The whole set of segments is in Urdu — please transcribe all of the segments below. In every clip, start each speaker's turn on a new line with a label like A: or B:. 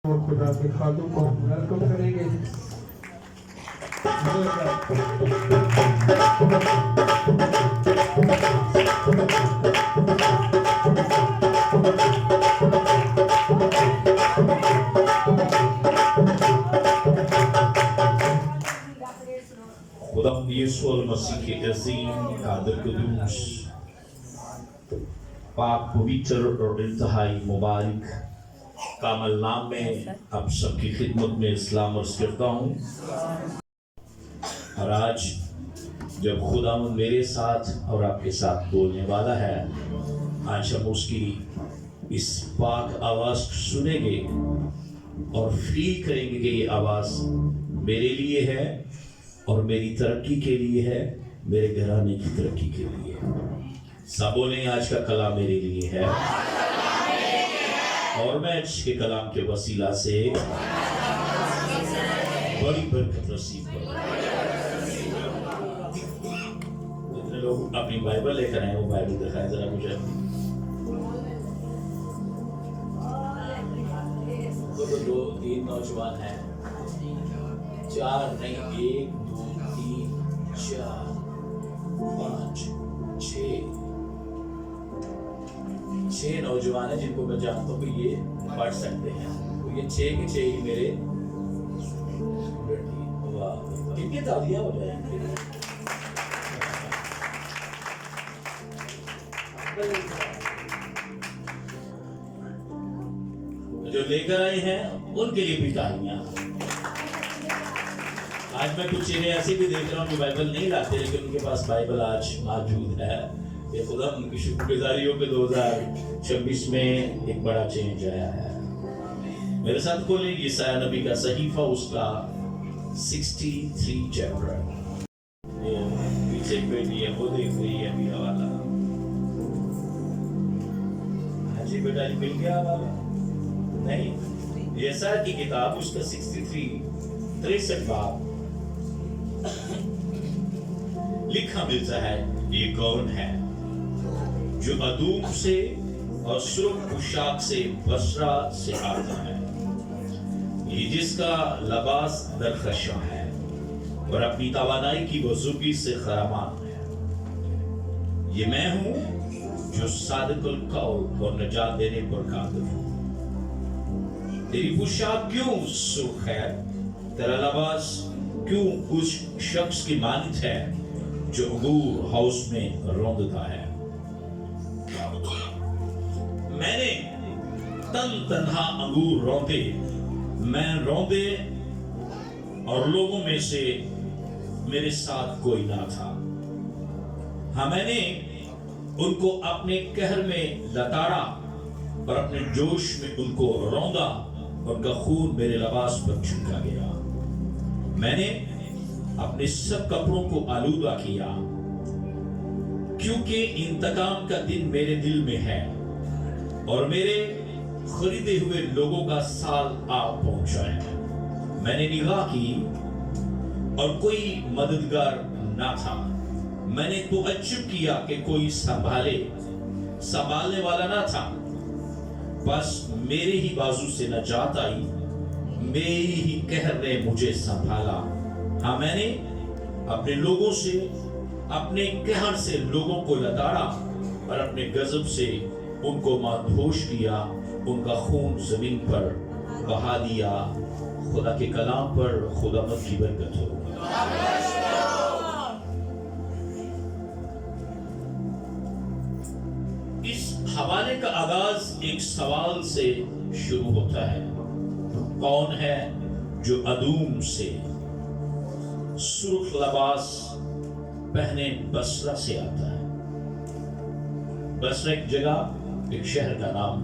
A: اور خدا کے خادم کو ویلکم کریں گے.
B: خدا یسوع المسیح کے عظیم قادر قدوس پاک پویتر اور انتہائی مبارک کامل نام میں آپ سب کی خدمت میں اسلام عرض کرتا ہوں. اور آج جب خدا میرے ساتھ اور آپ کے ساتھ بولنے والا ہے، آج ہم اس کی اس پاک آواز سنیں گے اور فیل کریں گے کہ یہ آواز میرے لیے ہے اور میری ترقی کے لیے ہے، میرے گھرانے کی ترقی کے لیے. سب بولیں آج کا کلام میرے لیے ہے اور میں اس کے کلام کے وسیلہ سے بڑی برکت نصیب کروں. جتنے لوگ اپنی بائبل لے کر آئے وہ بائبل دکھائیں ذرا مجھے. دو تین نوجوان ہیں، چار نہیں، 1 2 3 4 5 6 نوجوان ہیں جن کو میں جانتا ہوں کہ یہ پڑھ سکتے ہیں. تو یہ 6 کے 6 ہی میرے کتنی تالیاں ہو جائیں گے. جو لے کر آئے ہیں ان کے لیے بھی تالیاں. آج میں کچھ چہرے ایسے بھی دیکھ رہا ہوں جو بائبل نہیں لاتے لیکن ان کے پاس بائبل آج موجود ہے. یہ خدا ان کی شکر گزاری ہو کہ 2026 میں ایک بڑا چینج آیا ہے. میرے ساتھ کھولیں یسایہ نبی کا صحیفہ، اس کا 63 چیپٹر. پیچھے ایک بیٹی ہے وہ دیکھ رہی ہے میرا والا. ہاں جی بیٹا جی مل گیا والا نہیں. یسایہ کی کتاب اس کا 63 باب لکھا ملتا ہے. یہ کون ہے جو ادوم سے اور سرخ پوشاک سے بصرہ سے آتا ہے، یہ جس کا لباس درخشاں ہے اور اپنی توانائی کی بزرگی سے خرامان ہے. یہ میں ہوں جو صادق القول اور نجات دینے پر قادر ہوں. تیری پوشاک کیوں سرخ ہے، تیرا لباس کیوں اس شخص کی مانند ہے جو انگور ہاؤس میں روندتا ہے. میں نے تنہا انگور روندے، میں روندے اور لوگوں میں سے میرے ساتھ کوئی نہ تھا. ہاں میں نے ان کو اپنے قہر میں لتاڑا اور اپنے جوش میں ان کو روندا، ان کا خون میرے لباس پر چھڑکا گیا. میں نے اپنے سب کپڑوں کو آلودہ کیا کیونکہ انتقام کا دن میرے دل میں ہے اور میرے خریدے ہوئے لوگوں کا سال آ پہنچا ہے. میں نے نگاہ کی اور کوئی مددگار نہ تھا. میں نے تعجب کیا کہ کوئی سنبھالنے والا نہ تھا. بس میرے ہی بازو سے نجات آئی، میری ہی قہر نے مجھے سنبھالا. ہاں میں نے اپنے لوگوں سے، اپنے قہر سے لوگوں کو لتاڑا اور اپنے غضب سے ان کو مادھوش کیا، ان کا خون زمین پر بہا دیا. خدا کے کلام پر خداوند کی برکت ہو. اس حوالے کا آغاز ایک سوال سے شروع ہوتا ہے. کون ہے جو ادوم سے سرخ لباس پہنے بصرہ سے آتا ہے؟ بصرہ ایک جگہ، ایک شہر کا نام،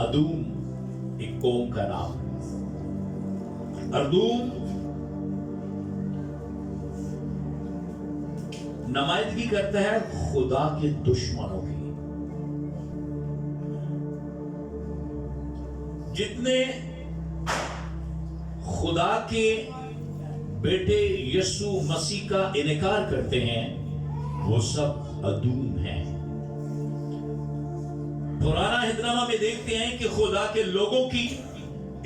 B: ادوم ایک قوم کا نام. اردوم نمائندگی کرتا ہے خدا کے دشمنوں کی. جتنے خدا کے بیٹے یسوع مسیح کا انکار کرتے ہیں وہ سب ادوم ہیں. پرانا عہد نامہ میں دیکھتے ہیں کہ خدا کے لوگوں کی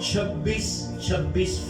B: 26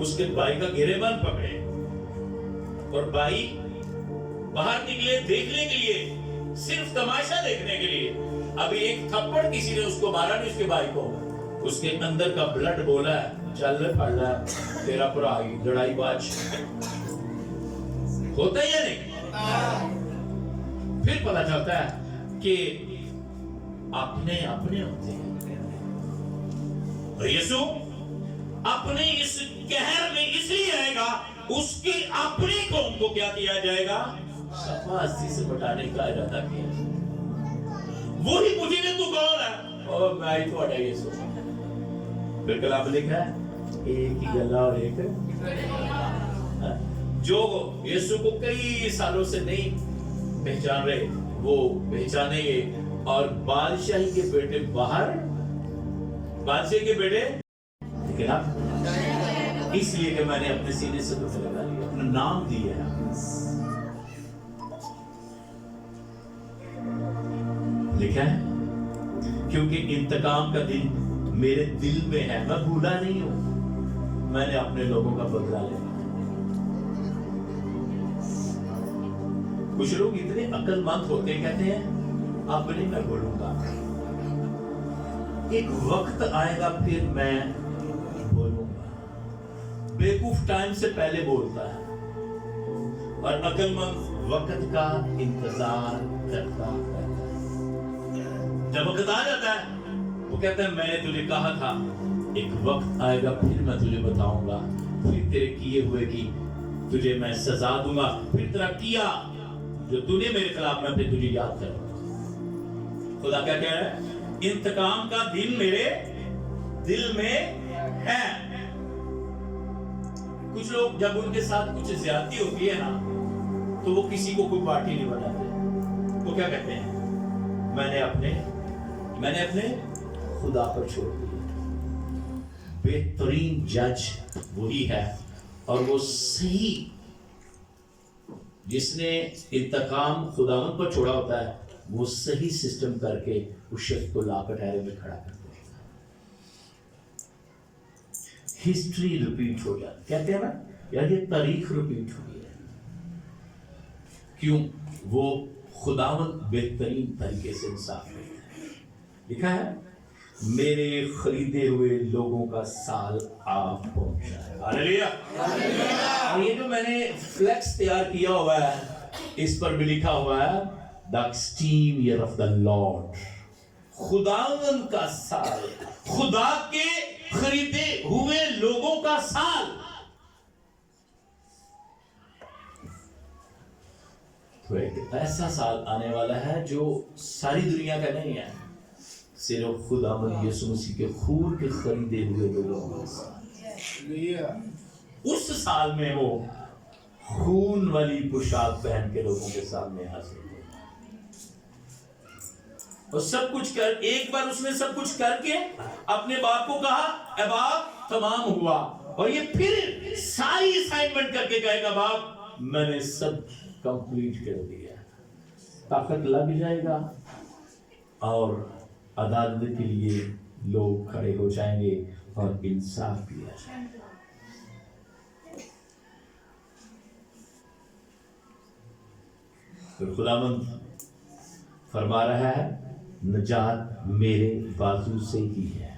B: اس کے بھائی کا گریبان پکڑے اور بھائی باہر نکلے دیکھنے کے لیے، صرف تماشا دیکھنے کے لیے. ابھی ایک تھپڑ کسی نے اس کو مارا نہیں، اس کے بھائی کو، اس کے اندر کا بلڈ بولا ہے چل پڑ رہا ہے تیرا پورا لڑائی باز. ہوتا ہی یا نہیں؟ پھر پتا چلتا ہے کہ اپنے ہوتے ہیں. اور یسوع اپنے اس قہر میں اس لیے آئے گا، اس کی اپنی قوم کو کیا کیا جائے گا؟ صفا ہستی سے بٹانے کا ارادہ کیا. وہی پوچھیں گے تو کون ہے؟ اور میں ہی تھوڑا یسوع. پھر کلام لکھا ہے ایک ہی گلا اور ایک جو یسوع کو کئی سالوں سے نہیں پہچان رہے وہ پہچانیں گے. اور بادشاہی کے بیٹے باہر، بادشاہ کے بیٹے لیکن اب اس لیے کہ میں نے اپنے سینے سے تو لگا لیا، اپنا نام دیا ہے. لکھا ہے کیونکہ انتقام کا دن میرے دل میں ہے، میں بھولا نہیں ہوں، میں نے اپنے لوگوں کا بدلہ لیا. کچھ لوگ اتنے عقل مند ہوتے کہتے ہیں اب نہیں میں بولوں گا، ایک وقت آئے گا پھر میں بولوں گا. بیوقوف ٹائم سے پہلے بولتا ہے اور عقل مند وقت کا انتظار کرتا ہے. جب وقت آ جاتا ہے وہ کہتا ہے میں نے تجھے کہا تھا، ایک وقت آئے گا پھر میں تجھے بتاؤں گا، پھر تیرے کیے ہوئے کی تجھے میں سزا دوں گا، پھر تیرا کیا جو تو نے میرے خلاف میں پھر تجھے یاد کروں گا. خدا کیا کہہ رہا ہے؟ انتقام کا دن میرے دل میں ہے. کچھ لوگ جب ان کے ساتھ کچھ زیادتی ہوتی ہے نا تو وہ کسی کو کوئی پارٹی نہیں بناتے. وہ کیا کہتے ہیں؟ میں نے اپنے خدا پر چھوڑ دیا. بہترین جج وہی ہے اور وہ صحیح جس نے انتقام خداوند پر چھوڑا ہوتا ہے، وہ صحیح سسٹم کر کے اس شخص کو لا کر ٹھہرے میں کھڑا کرتے ہیں. ہسٹری ریپیٹ ہو جاتی، کہتے ہیں نا یار یہ تاریخ ریپیٹ ہوئی ہے. کیوں؟ وہ خداوند بہترین طریقے سے انصاف کرتا ہے. لکھا ہے میرے خریدے ہوئے لوگوں کا سال آ پہنچا ہے. ہاللیلویا. اور یہ جو میں نے فلیکس تیار کیا ہوا ہے اس پر بھی لکھا ہوا ہے the extreme year of the Lord. خداوند کا سال، خدا کے خریدے ہوئے لوگوں کا سال. تو ایک ایسا سال آنے والا ہے جو ساری دنیا کا نہیں ہے، صرف خداوند یسوع مسیح کے خون کے خریدے ہوئے لوگوں کا سال. اس سال میں وہ خون والی پوشاک پہن کے لوگوں کے سامنے حاضر ہوگا اور سب کچھ کر، ایک بار اس نے سب کچھ کر کے اپنے باپ کو کہا اے باپ تمام ہوا، اور یہ پھر ساری اسائنمنٹ کر کے کہے گا باپ میں نے سب کمپلیٹ کر دیا. طاقت لگ جائے گا اور عدالت کے لیے لوگ کھڑے ہو جائیں گے اور انصاف کیا جائے گا. پھر خداوند فرما رہا ہے نجات میرے بازو سے ہی ہے.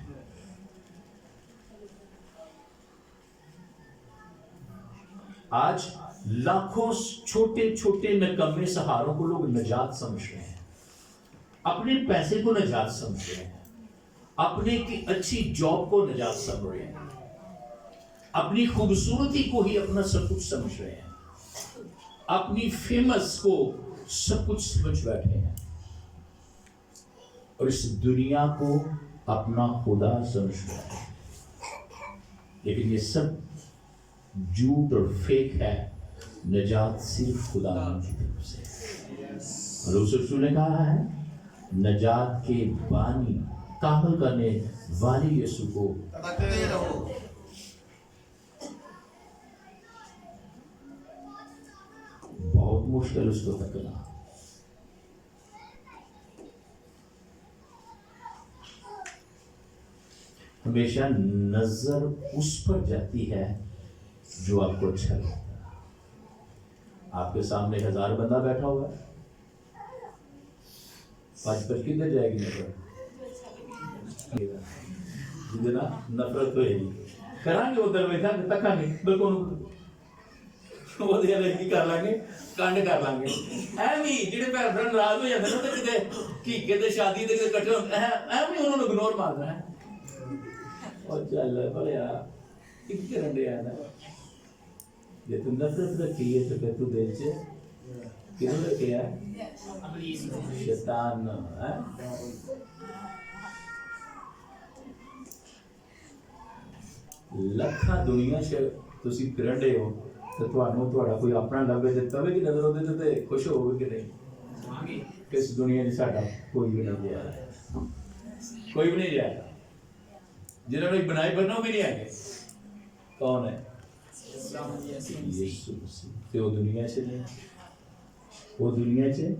B: آج لاکھوں چھوٹے چھوٹے نکمے سہاروں کو لوگ نجات سمجھ رہے ہیں، اپنے پیسے کو نجات سمجھ رہے ہیں، اپنے کی اچھی جاب کو نجات سمجھ رہے ہیں، اپنی خوبصورتی کو ہی اپنا سب کچھ سمجھ رہے ہیں، اپنی فیمس کو سب کچھ سمجھ بیٹھے ہیں اور اس دنیا کو اپنا خدا سمجھ رہے ہیں. لیکن یہ سب جھوٹ اور فیک ہے. نجات صرف خدا کی طرف سے. اور اس رسول نے کہا ہے نجات کے بانی کامل کرنے والے یسوع کو بہت مشکل اس کو تکنا. ہمیشہ نظر اس پر جاتی ہے جو آپ کو اچھا لگتا ہے. آپ کے سامنے 1000 بندہ بیٹھا ہوا ہے, 5 پر کدھر جائے گی نفرت؟ جتنا نفرت ہوئے گی کریں گے ادھر بیٹھا تکا گے بالکل وہ لڑکی کر لیں گے کنڈ کر لیں گے. ایویں جہاں بھن بھرا ناراض ہو جاتے نا تو کتنے کیکے تے شادی تے کٹھے ہوتے ہیں ایویں انہوں نے اگنور مارنا ہے. اور چل بھلیا کی کرن دیا نا جی تو نفرت رکھی ہے تو پھر تو دل چ کیوں رکھیا شیطان ہے. لکھاں دنیا تسی پھرن ڈے ہو تو تہاڈا کوئی اپنا لبے تے تبے کی نظر ہوندے تے خوش ہووے کہ نہیں؟ اس دنیا میں ساڈا کوئی بھی نہیں جائے گا, کوئی بھی نہیں جائے گا. جنہوں نے بنائی بنو بھی نہیں آئے. کون ہے؟ یسوع مسیح. تے وہ دنیا سے نہیں, وہ دنیا سے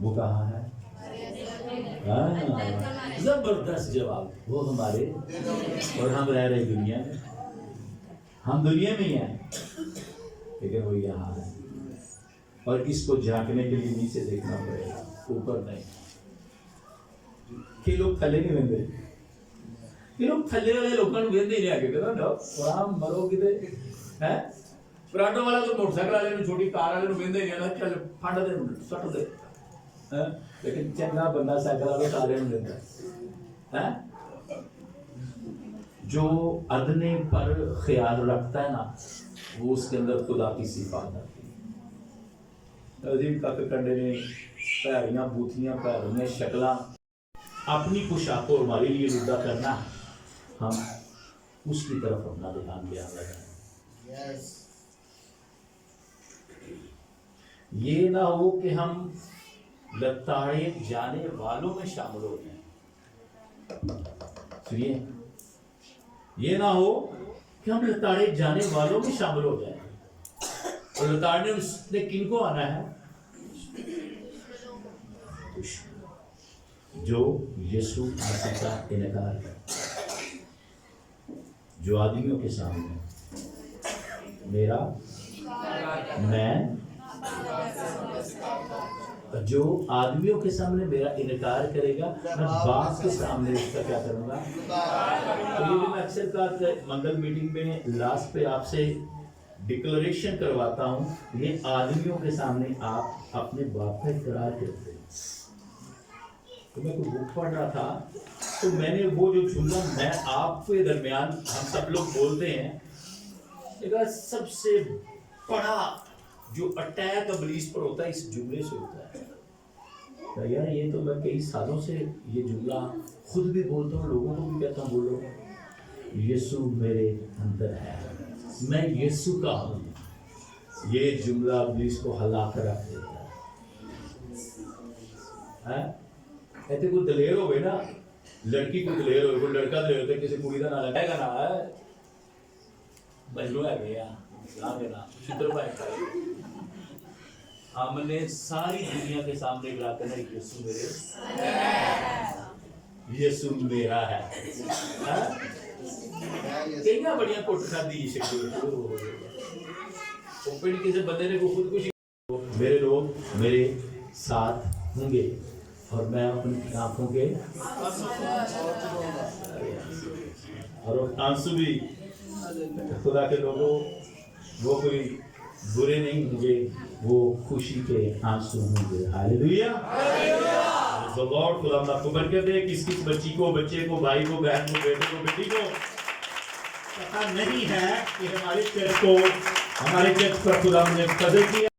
B: وہ کہاں ہے؟ زبردست جواب. وہ ہمارے اور ہم رہ رہے دنیا میں, ہم دنیا میں ہی ہیں لیکن وہ یہاں ہے. اور اس کو جھانکنے کے لیے نیچے دیکھنا پڑے گا, اوپر نہیں. کہ لوگ تھلے نہیں وہدے, کہ لوگ تھلے والے لوگوں کو وہدے نہیں آگے کہ وہاں مرو کتے ہے. پراٹو والا تو موٹر سائیکل والے چھوٹی کار والے وہدے نہیں آنا چل پھٹ دے سٹ دے. لیکن چنگا بندہ سائیکل والے سارے دیتا ہے. جو ادنے پر خیال رکھتا ہے نا وہ اس کے اندر خدا کی صفات آتی ہے. عظیم کک کنڈے نے پیریاں بوتھیاں پیریاں شکلاں اپنی پوشاک کو ہمارے لیے ردا کرنا, ہم اس کی طرف اپنا دھیان بیان لگائیں. یہ نہ ہو کہ ہم لتاڑے جانے والوں میں شامل ہو جائیں. سنیے, یہ نہ ہو کہ ہم لتاڑے جانے والوں میں شامل ہو جائیں. اور لتاڑنے اس نے کن کو آنا ہے؟ جو یسوع مسیح کا انکار ہے, جو آدمیوں کے سامنے میرا میں جو آدمیوں کے سامنے میرا انکار کرے گا میں باپ کے سامنے اس کا کیا کروں گا. تو یہ میں اکثر کا منگل میٹنگ میں لاسٹ پہ آپ سے ڈکلریشن کرواتا ہوں, یہ آدمیوں کے سامنے آپ اپنے باپ کا اقرار کرتے ہیں. تو میں کوئی بک پڑھ رہا تھا تو میں نے وہ جو جملہ میں آپ کے درمیان ہم سب لوگ بولتے ہیں, سب سے بڑا جو اٹیک ابلیس پر ہوتا ہے اس جملے سے ہوتا ہے. یار یہ تو میں کئی سالوں سے یہ جملہ خود بھی بولتا ہوں, لوگوں کو بھی کہتا ہوں بولو یسوع میرے اندر ہے, میں یسوع کا ہوں. یہ جملہ ابلیس کو ہلا کر رکھ دیتا ہے. ایسے کوئی دلیر ہوئے نا, لڑکی کو دلیر ہوئے, کوئی لڑکا دلیر ہوتا ہے, کسی کڑی کا نہ لگائے گا نا ہے بجلو ہے گیا لا دینا شدر بھائی کا. ہم نے ساری دنیا کے سامنے گلا کرنا یسوع میرے یسوع میرا ہے. کئی بڑیاں کوٹ کھا دی شکل اوپن کسی بندے نے کو خود کشی. میرے لوگ میرے ساتھ ہوں گے اور میں اپنی آنکھوں کے اور آنسو بھی خدا کے لوگوں وہ کوئی برے نہیں ہوں گے, وہ خوشی کے آنسو ہوں گے. ہاللیلویا. تو لارڈ خدا ہم آپ کو برکت دے. کس کس بچی کو, بچے کو, بھائی کو, بہن کو, بیٹے کو, بیٹی کو پتہ نہیں ہے کہ ہمارے چرچ پر خدا نے قدر کیا.